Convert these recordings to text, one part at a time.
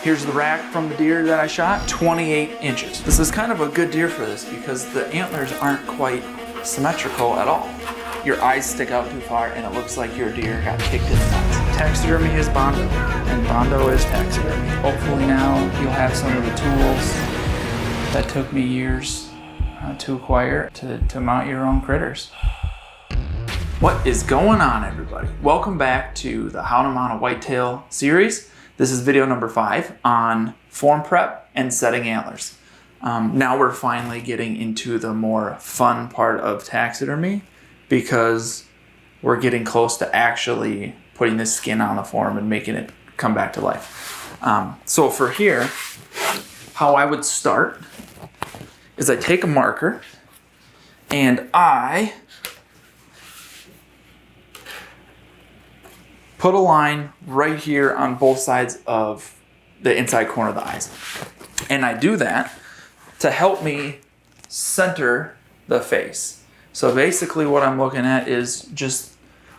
Here's the rack from the deer that I shot, 28 inches. This is kind of a good deer for this because the antlers aren't quite symmetrical at all. Your eyes stick out too far and it looks like your deer got kicked in the nuts. Taxidermy is Bondo and Bondo is taxidermy. Hopefully now you'll have some of the tools that took me years to acquire to mount your own critters. What is going on, everybody? Welcome back to the How to Mount a Whitetail series. This is video number 5 on form prep and setting antlers. Now we're finally getting into the more fun part of taxidermy because we're getting close to actually putting this skin on the form and making it come back to life. So for here, how I would start is I take a marker and I put a line right here on both sides of the inside corner of the eyes. And I do that to help me center the face. So basically what I'm looking at is just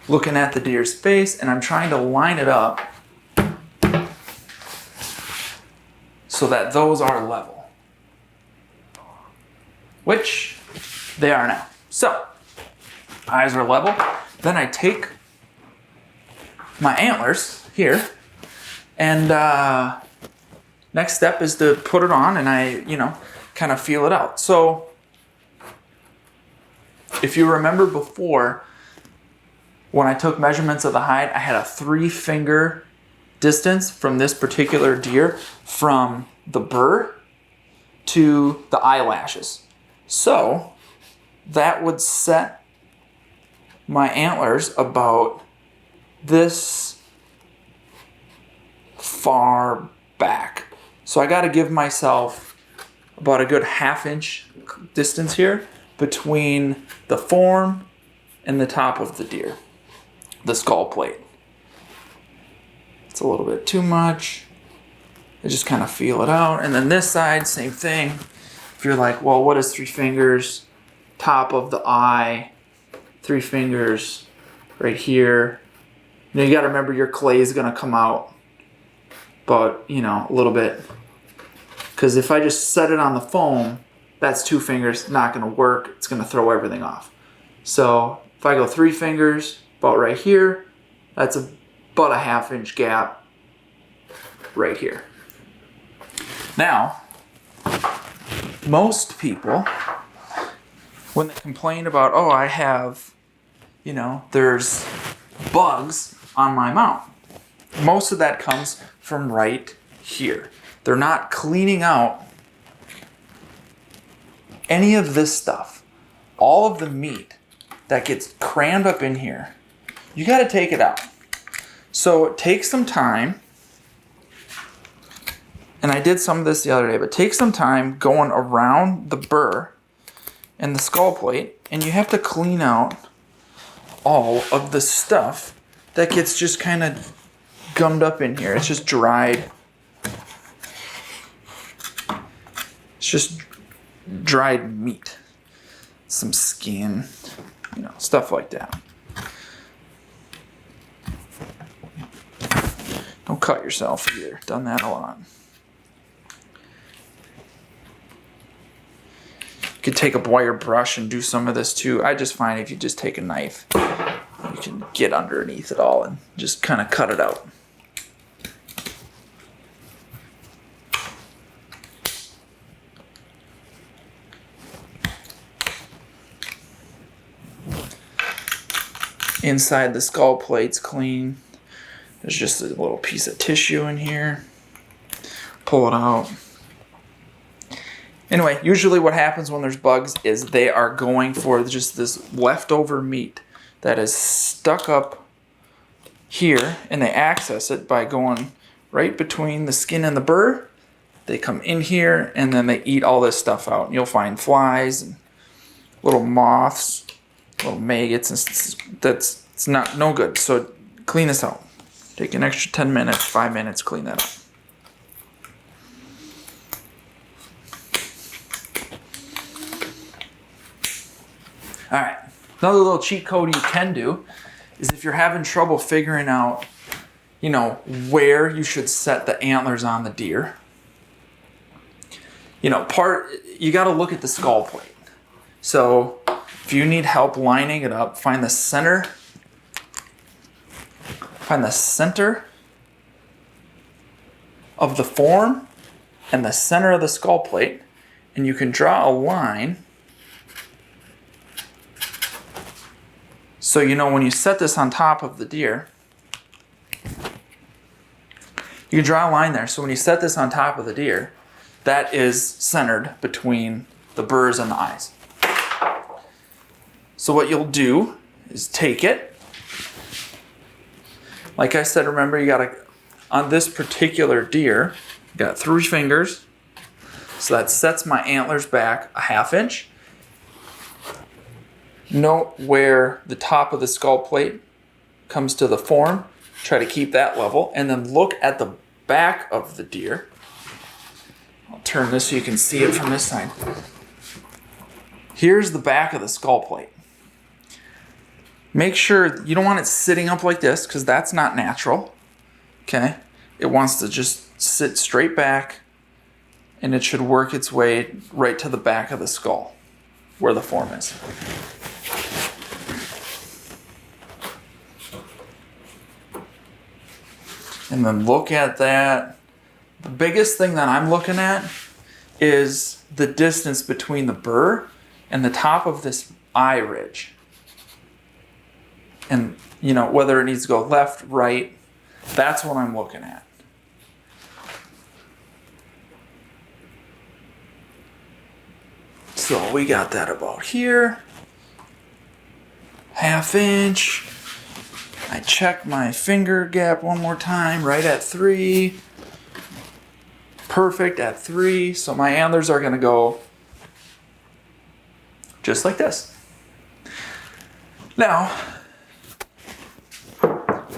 looking at the deer's face and I'm trying to line it up so that those are level, which they are now. So eyes are level. Then I take my antlers here and next step is to put it on and I, kind of feel it out. So if you remember before, when I took measurements of the hide, I had a 3-finger distance from this particular deer from the burr to the eyelashes. So that would set my antlers about this far back. So I got to give myself about a good 1/2 inch distance here between the form and the top of the deer, the skull plate. It's a little bit too much. I just kind of feel it out. And then this side, same thing. If you're like, well, what is 3 fingers? Top of the eye, 3 fingers right here. You got to remember your clay is going to come out, but a little bit. Because if I just set it on the foam, that's 2 fingers, not going to work. It's going to throw everything off. So if I go 3 fingers, about right here, that's about a 1/2 inch gap right here. Now, most people, when they complain about, oh, I have, there's bugs on my mount, most of that comes from right here. They're not cleaning out any of this stuff. All of the meat that gets crammed up in here, you got to take it out. So it takes some time, and I did some of this the other day, but take some time going around the burr and the skull plate, and you have to clean out all of the stuff that gets just kind of gummed up in here. It's just dried. It's just dried meat, some skin, stuff like that. Don't cut yourself either. Done that a lot. You could take a wire brush and do some of this too. I just find if you just take a knife, you can get underneath it all and just kind of cut it out. Inside the skull plate's clean. There's just a little piece of tissue in here. Pull it out. Anyway, usually what happens when there's bugs is they are going for just this leftover meat that is stuck up here, and they access it by going right between the skin and the burr. They come in here and then they eat all this stuff out. And you'll find flies and little moths, little maggots, and it's no good. So clean this out. Take an extra 10 minutes, 5 minutes, clean that up. All right, another little cheat code you can do is if you're having trouble figuring out, you know, where you should set the antlers on the deer. You know, you got to look at the skull plate. So if you need help lining it up, find the center of the form and the center of the skull plate, and you can draw a line. So you know when you set this on top of the deer, you can draw a line there. So when you set this on top of the deer, that is centered between the burrs and the eyes. So what you'll do is take it. Like I said, remember you gotta, on this particular deer, you got 3 fingers. So that sets my antlers back a 1/2 inch. Note where the top of the skull plate comes to the form. Try to keep that level. And then look at the back of the deer. I'll turn this so you can see it from this side. Here's the back of the skull plate. Make sure you don't want it sitting up like this because that's not natural. Okay? It wants to just sit straight back, and it should work its way right to the back of the skull where the form is. And then look at that. The biggest thing that I'm looking at is the distance between the burr and the top of this eye ridge. And, you know, whether it needs to go left, right, that's what I'm looking at. So we got that about here. 1/2 inch. I check my finger gap one more time, right at 3. Perfect at 3. So my antlers are gonna go just like this. Now,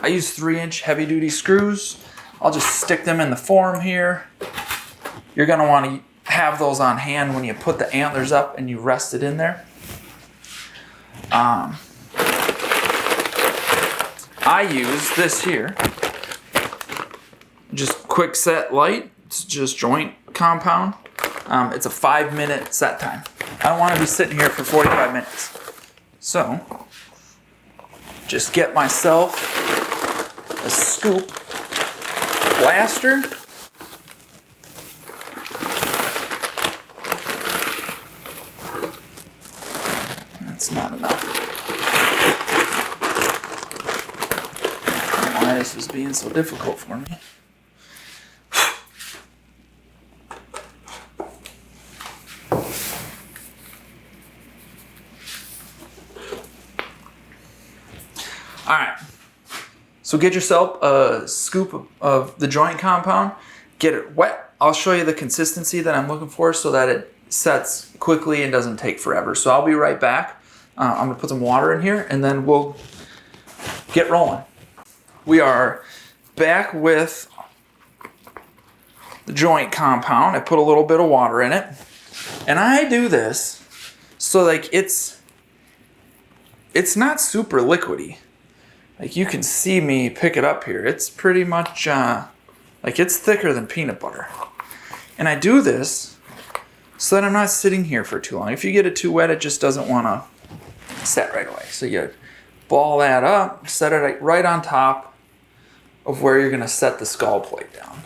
I use 3-inch heavy duty screws. I'll just stick them in the form here. You're gonna wanna have those on hand when you put the antlers up and you rest it in there. I use this here, just quick set light. It's just joint compound. It's a 5-minute set time. I don't want to be sitting here for 45 minutes. So, just get myself a scoop blaster. That's not enough. I don't know why this is being so difficult for me. All right, so get yourself a scoop of the joint compound, get it wet. I'll show you the consistency that I'm looking for so that it sets quickly and doesn't take forever. So I'll be right back. I'm gonna put some water in here and then we'll get rolling. We are back with the joint compound. I put a little bit of water in it. And I do this so like it's not super liquidy. Like you can see me pick it up here. It's pretty much, like it's thicker than peanut butter. And I do this so that I'm not sitting here for too long. If you get it too wet, it just doesn't want to set right away. So you ball that up, set it right on top of where you're gonna set the skull plate down.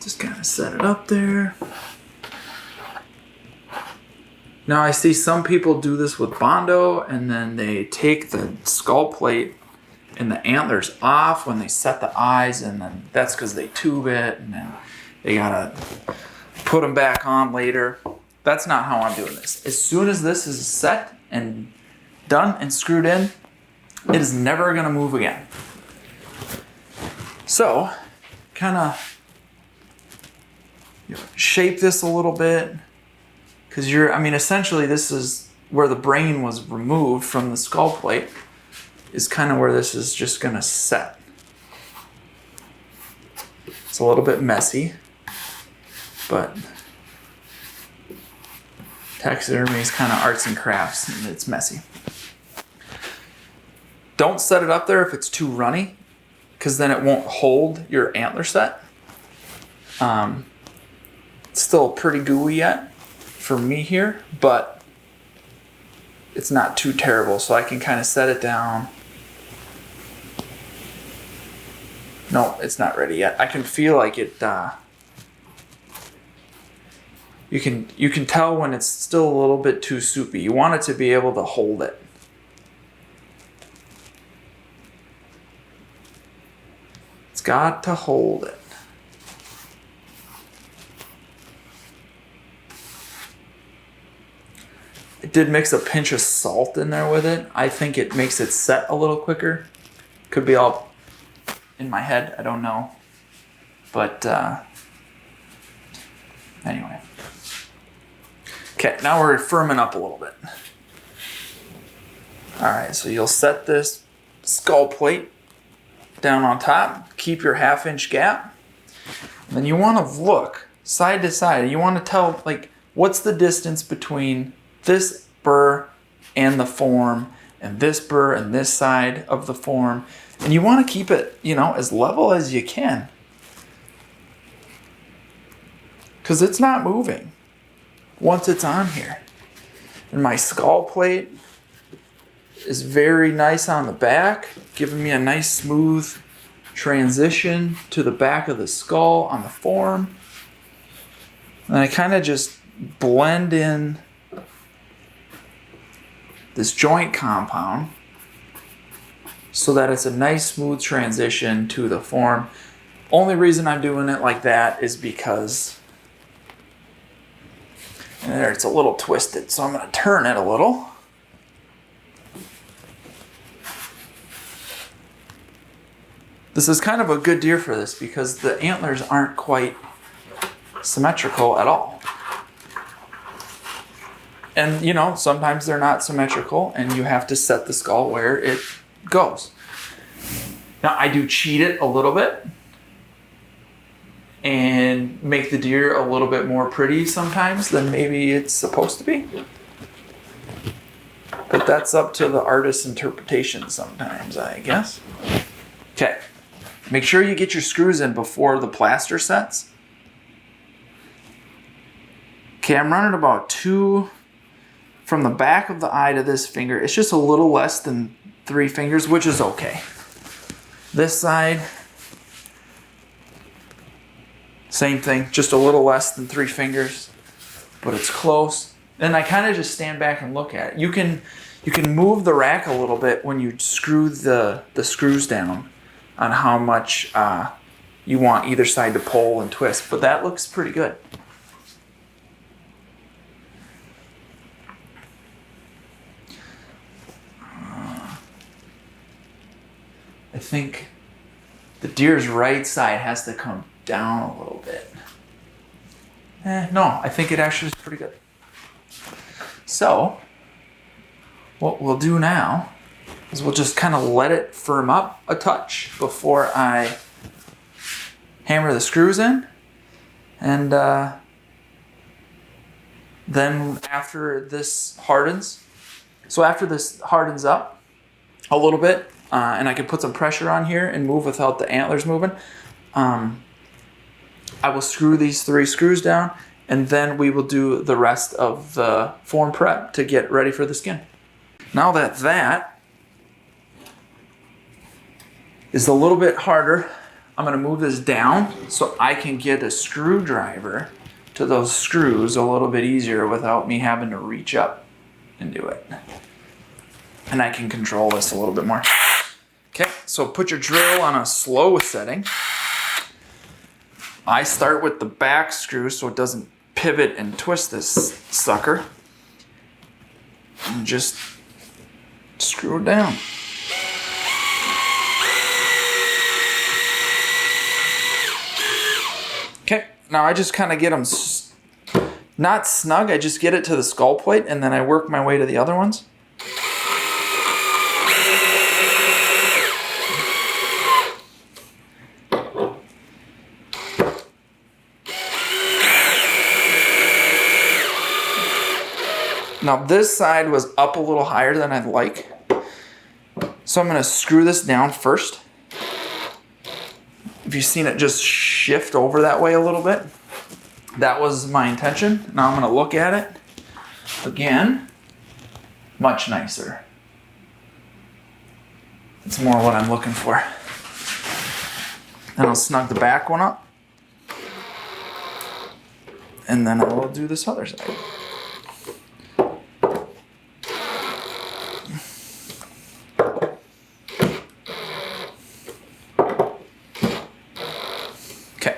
Just kind of set it up there. Now I see some people do this with Bondo and then they take the skull plate and the antlers off when they set the eyes, and then that's because they tube it and then they gotta put them back on later. That's not how I'm doing this. As soon as this is set and done and screwed in, it is never gonna move again. So, kind of shape this a little bit. Because essentially this is where the brain was removed from the skull plate, is kind of where this is just gonna set. It's a little bit messy, but taxidermy is kind of arts and crafts and it's messy. Don't set it up there if it's too runny, because then it won't hold your antler set. It's still pretty gooey yet for me here, but it's not too terrible, so I can kind of set it down. No, it's not ready yet. I can feel like it, you can tell when it's still a little bit too soupy. You want it to be able to hold it. It's got to hold it. I did mix a pinch of salt in there with it. I think it makes it set a little quicker. Could be all in my head, I don't know. But anyway. Okay, now we're firming up a little bit. Alright, so you'll set this skull plate down on top. Keep your 1/2 inch gap. And then you want to look side to side. You want to tell, like, what's the distance between this burr and the form, and this burr and this side of the form. And you want to keep it, you know, as level as you can. Because it's not moving once it's on here. And my skull plate is very nice on the back, giving me a nice smooth transition to the back of the skull on the form. And I kind of just blend in this joint compound so that it's a nice smooth transition to the form. Only reason I'm doing it like that is because there it's a little twisted, so I'm going to turn it a little. This is kind of a good deer for this because the antlers aren't quite symmetrical at all. And, you know, sometimes they're not symmetrical and you have to set the skull where it goes. Now, I do cheat it a little bit and make the deer a little bit more pretty sometimes than maybe it's supposed to be. But that's up to the artist's interpretation sometimes, I guess. Okay, make sure you get your screws in before the plaster sets. Okay, I'm running about 2 from the back of the eye to this finger. It's just a little less than 3 fingers, which is okay. This side, same thing, just a little less than 3 fingers, but it's close. Then I kind of just stand back and look at it. You can move the rack a little bit when you screw the screws down on how much you want either side to pull and twist, but that looks pretty good. I think the deer's right side has to come down a little bit. No, I think it actually is pretty good. So, what we'll do now is we'll just kind of let it firm up a touch before I hammer the screws in. And then after this hardens, so after this hardens up a little bit, and I can put some pressure on here and move without the antlers moving, I will screw these 3 screws down, and then we will do the rest of the form prep to get ready for the skin. Now that that is a little bit harder, I'm going to move this down so I can get a screwdriver to those screws a little bit easier without me having to reach up and do it. And I can control this a little bit more. Okay, so put your drill on a slow setting. I start with the back screw so it doesn't pivot and twist this sucker. And just screw it down. Okay, now I just kind of get them not snug, I just get it to the skull plate and then I work my way to the other ones. Now this side was up a little higher than I'd like. So I'm gonna screw this down first. If you've seen it just shift over that way a little bit, that was my intention. Now I'm gonna look at it again, much nicer. It's more what I'm looking for. Then I'll snug the back one up. And then I'll do this other side. Okay.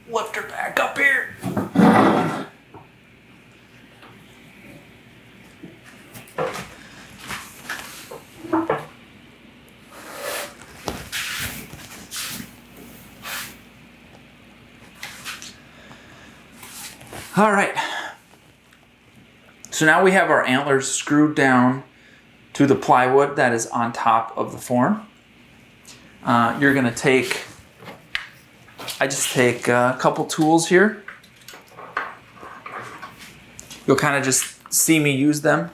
Lift her back up here. All right, so now we have our antlers screwed down to the plywood that is on top of the form. You're gonna take, I just take a couple tools here. You'll kind of just see me use them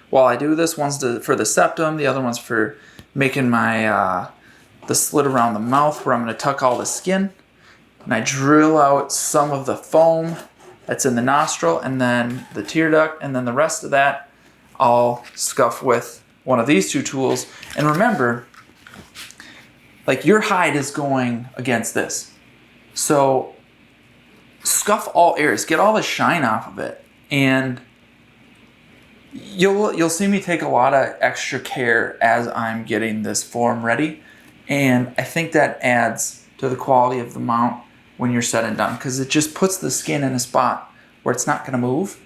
while I do this. One's for the septum, the other one's for making my the slit around the mouth where I'm gonna tuck all the skin. And I drill out some of the foam that's in the nostril, and then the tear duct, and then the rest of that I'll scuff with one of these two tools. And remember, like, your hide is going against this. So scuff all areas, get all the shine off of it. And you'll see me take a lot of extra care as I'm getting this form ready. And I think that adds to the quality of the mount when you're said and done, because it just puts the skin in a spot where it's not going to move.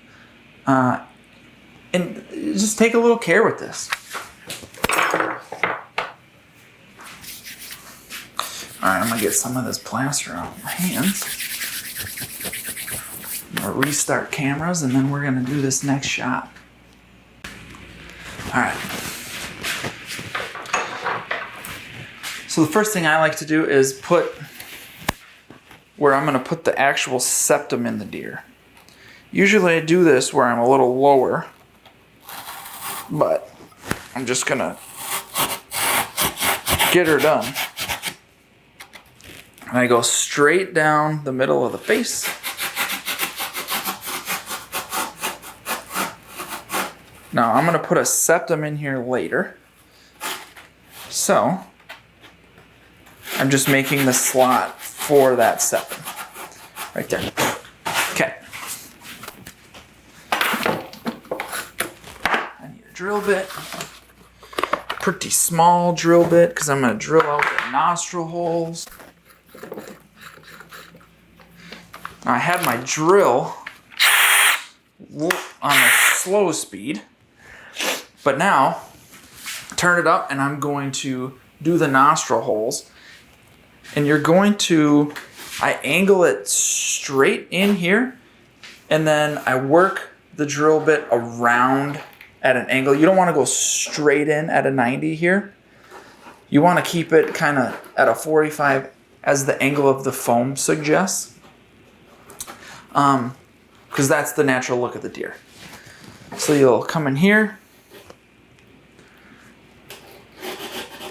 And just take a little care with this. All right, I'm going to get some of this plaster off my hands. I'm going to restart cameras, and then we're going to do this next shot. All right. So the first thing I like to do is put where I'm going to put the actual septum in the deer. Usually I do this where I'm a little lower, but I'm just going to get her done. And I go straight down the middle of the face. Now I'm going to put a septum in here later. So I'm just making the slot for that septum. Right there. Okay. I need a drill bit. Pretty small drill bit, because I'm going to drill out the nostril holes. Now I had my drill on a slow speed, but now turn it up and I'm going to do the nostril holes. And you're going to, I angle it straight in here, and then I work the drill bit around at an angle. You don't want to go straight in at a 90 here. You want to keep it kind of at a 45 as the angle of the foam suggests. Because that's the natural look of the deer. So you'll come in here,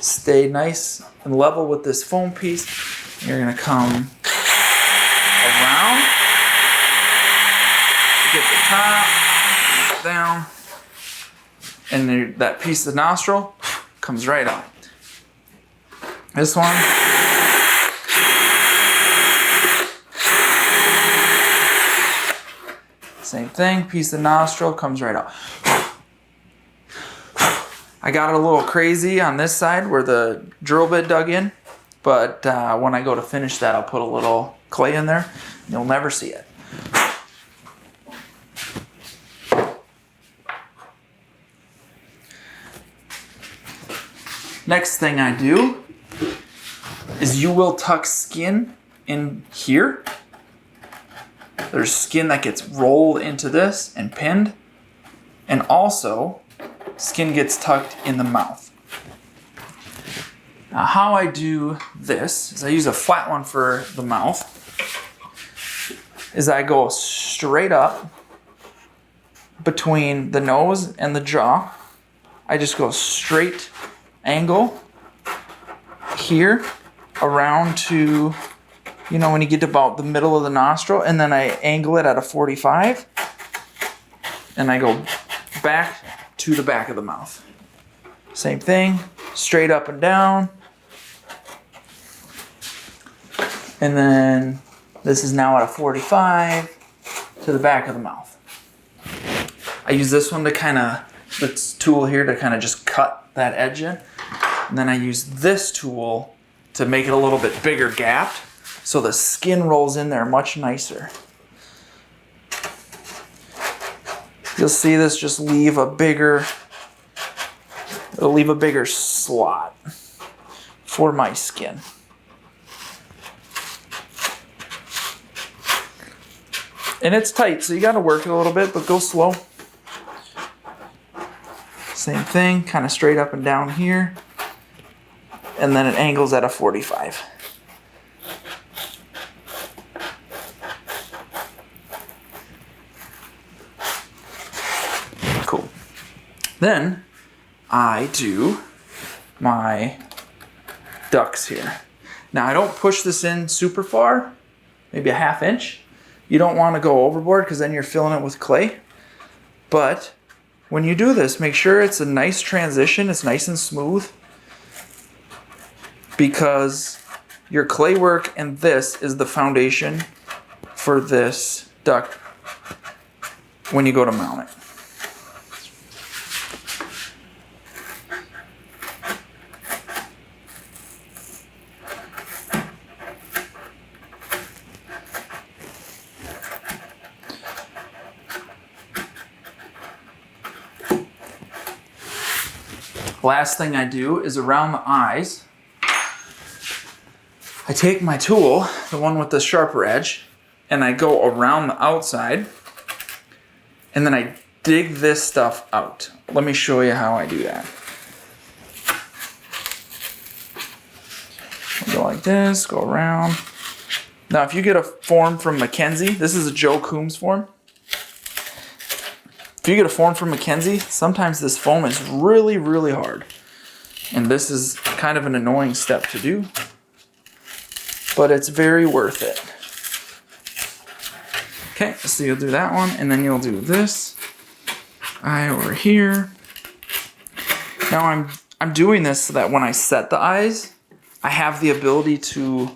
stay nice and level with this foam piece. You're going to come around, get the top down, and that piece of nostril comes right on. This one, same thing, piece of nostril comes right out. I got it a little crazy on this side where the drill bit dug in, but when I go to finish that, I'll put a little clay in there. You'll never see it. Next thing I do is you will tuck skin in here. There's skin that gets rolled into this and pinned, and also skin gets tucked in the mouth. Now how I do this is I use a flat one for the mouth, is I go straight up between the nose and the jaw. I just go straight angle here around to, you know, when you get to about the middle of the nostril, and then I angle it at a 45 and I go back to the back of the mouth. Same thing, straight up and down. And then this is now at a 45 to the back of the mouth. I use this one to kind of, this tool here to kind of just cut that edge in. And then I use this tool to make it a little bit bigger gapped so the skin rolls in there much nicer. You'll see this just leave a bigger, it'll leave a bigger slot for my skin. And it's tight, so you gotta work it a little bit, but go slow. Same thing, kind of straight up and down here. And then it angles at a 45. Cool. Then I do my ducks here. Now I don't push this in super far, maybe a ½ inch. You don't want to go overboard because then you're filling it with clay. But when you do this, make sure it's a nice transition, it's nice and smooth, because your clay work and this is the foundation for this duck when you go to mount it. Last thing I do is around the eyes, I take my tool, the one with the sharper edge, and I go around the outside, and then I dig this stuff out. Let me show you how I do that. I'll go like this, go around. Now if you get a form from Mackenzie, this is a Joe Coombs form. If you get a form from Mackenzie, sometimes this foam is really, really hard. And this is kind of an annoying step to do, but it's very worth it. Okay, so you'll do that one, and then you'll do this eye over here. Now I'm doing this so that when I set the eyes, I have the ability to,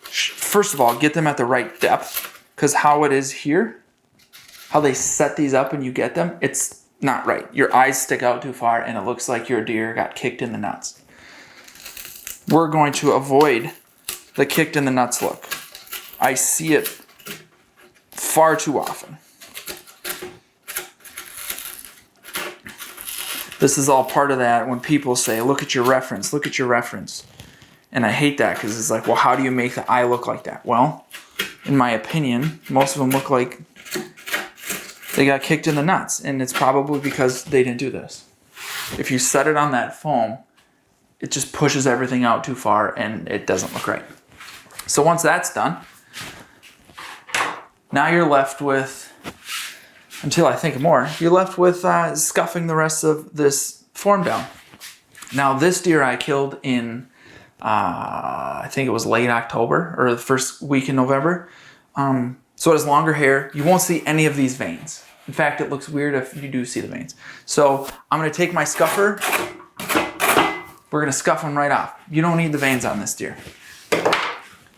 first of all, get them at the right depth, because how it is here, how they set these up and you get them, it's not right. Your eyes stick out too far and it looks like your deer got kicked in the nuts. We're going to avoid the kicked in the nuts look. I see it far too often. This is all part of that when people say, look at your reference, look at your reference. And I hate that because it's like, well, how do you make the eye look like that? Well, in my opinion, most of them look like they got kicked in the nuts, and it's probably because they didn't do this. If you set it on that foam, it just pushes everything out too far and it doesn't look right. So once that's done, now you're left with, until I think of more, you're left with scuffing the rest of this form down. Now this deer I killed in, I think it was late October or the first week in November. So it has longer hair. You won't see any of these veins. In fact, it looks weird if you do see the veins. So I'm gonna take my scuffer. We're gonna scuff them right off. You don't need the veins on this deer.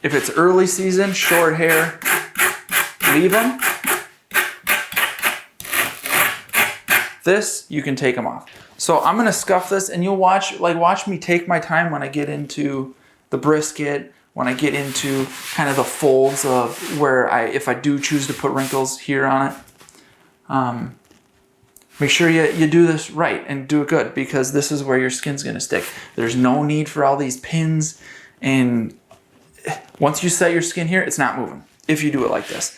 If it's early season, short hair, leave them. This, you can take them off. So I'm gonna scuff this, and you'll watch me take my time when I get into the brisket, when I get into kind of the folds of where if I do choose to put wrinkles here on it. Make sure you do this right and do it good, because this is where your skin's gonna stick. There's no need for all these pins, and once you set your skin here, it's not moving if you do it like this.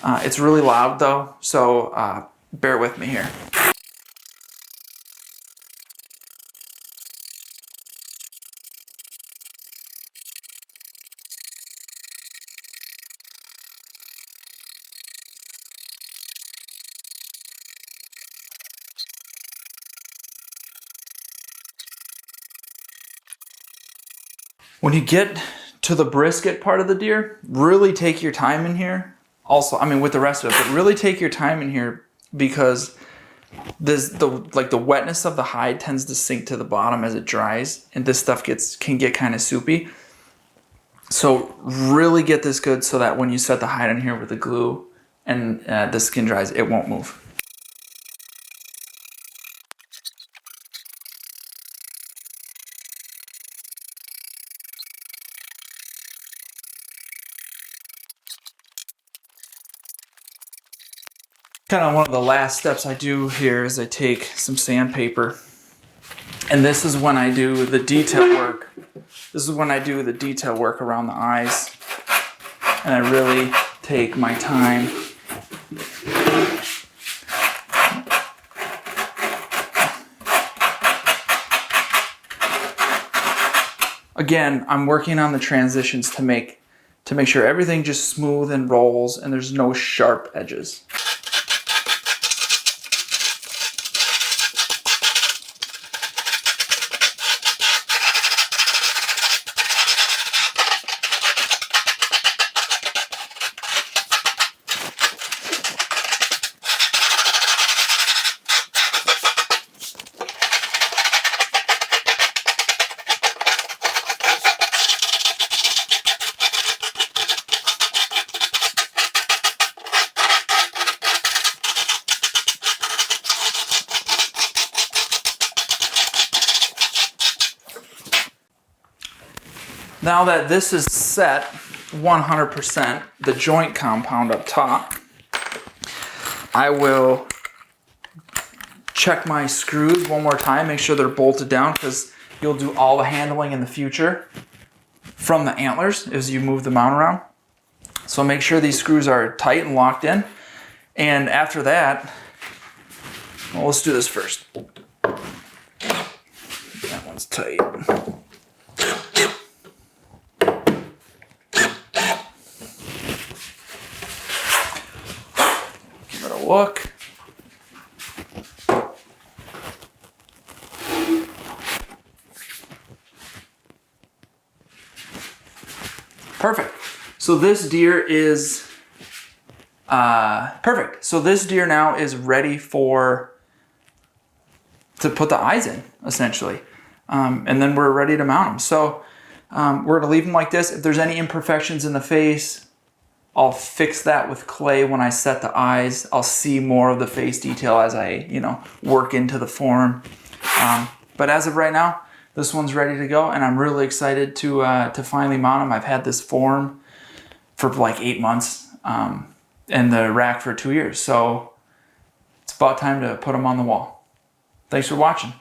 It's really loud though, so bear with me here. When you get to the brisket part of the deer, really take your time in here. Also, I mean, with the rest of it, but really take your time in here because the wetness of the hide tends to sink to the bottom as it dries, and this stuff can get kind of soupy. So really get this good so that when you set the hide in here with the glue and the skin dries, it won't move. Kind of one of the last steps I do here is I take some sandpaper, and this is when I do the detail work. This is when I do the detail work around the eyes, and I really take my time. Again, I'm working on the transitions to make sure everything just smooth and rolls and there's no sharp edges. Now that this is set 100%, the joint compound up top, I will check my screws one more time, make sure they're bolted down, because you'll do all the handling in the future from the antlers as you move the mount around. So make sure these screws are tight and locked in. And after that, well, let's do this first. That one's tight. Look. Perfect. So this deer is perfect. So this deer now is ready to put the eyes in, essentially. And then we're ready to mount them. So we're gonna leave them like this. If there's any imperfections in the face, I'll fix that with clay when I set the eyes. I'll see more of the face detail as I, work into the form. But as of right now, this one's ready to go, and I'm really excited to finally mount them. I've had this form for like 8 months, and the rack for 2 years. So it's about time to put them on the wall. Thanks for watching.